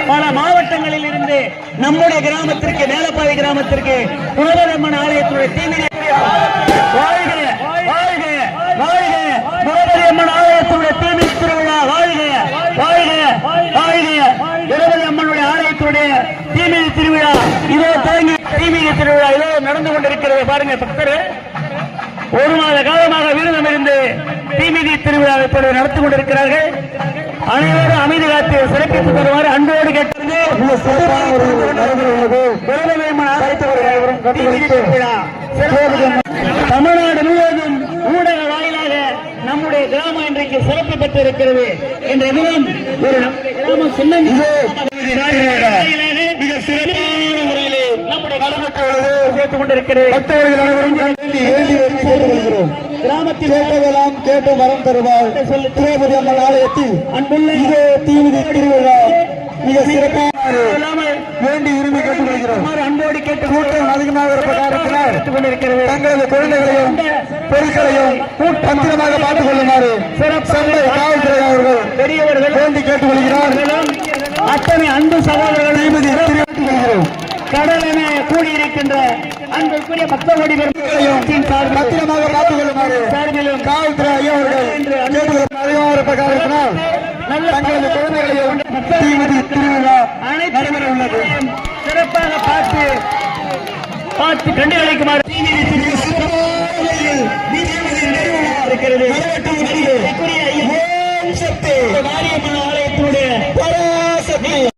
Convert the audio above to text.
பல மாவட்டங்களில் இருந்து நம்முடைய கிராமத்திற்கு மேலப்பாடி கிராமத்திற்கு குலதெய்வம்மன் ஆலயத்துடைய தீமிதி வாழ்க வாழ்க வாழ்க குலதெய்வம்மன் ஆலயத்துடைய தீமிதி திருவிழா வாழ்க வாழ்க வாழ்க குலதெய்வம்மனுடைய ஆலயத்துடைய தீமிதி திருவிழா இதோ தொடங்கி தீமிதி திருவிழா இதோ நடந்து கொண்டிருக்கிறது பாருங்க பக்தர் ஒரு மாத காலமாக விரதம் இருந்து தீமிதி திருவிழா இப்பொழுது நடத்தி கொண்டிருக்கிறார்கள். அனைவரும் அமைதி காத்து சிறப்பித்து தருமாறு அன்போடு கேட்டது. தமிழ்நாடு முழுவதும் ஊடக வாயிலாக நம்முடைய கிராமம் இன்றைக்கு சிறப்பு பெற்றிருக்கிறது. என்ற தினம் ஒரு கிராமம் சின்ன மிக சிறப்பான முறையிலே நம்முடைய கலந்துள்ளது சேர்த்துக் கொண்டிருக்கிறது. பக்தர்கள் அனைவரும் கிராமத்தில் கேட்டதெல்லாம் கேட்டு வரம் தருவார். திரௌபதி அம்மன் ஆலயத்தில் அன்புள்ள தீமிதி திருவிழா மிக சிறப்பாக வேண்டி விரும்பி கேட்டுக்கொள்கிறோம். அன்போடு கேட்டு கூட்டம் அதிகமாக இருப்பதற்காக தங்களது குழந்தைகளையும் பொருட்களையும் பத்திரமாக பார்த்துக் கொள்ளுமாறு சந்தை காவல்துறை அவர்கள் பெரியவர்கள் வேண்டி கேட்டுக்கொள்கிறார். அத்தனை அன்பு சகோதரர்கள் தீமிதி தெரிவித்துக் கொள்கிறோம். கடல் என கூடியிருக்கின்ற அன்புக்குரிய பக்தகோடி பத்திரமாக பார்த்துக் கொள்ளுமாறு சார்பிலும் காவல்துறை அவர்கள் காரணத்தினால் தங்களது குழந்தைகளையும் தீமிதி திருவிழா நடைபெற உள்ளது. சிறப்பாக பார்த்து கண்டுகளிக்குமாறு இருக்கிறது.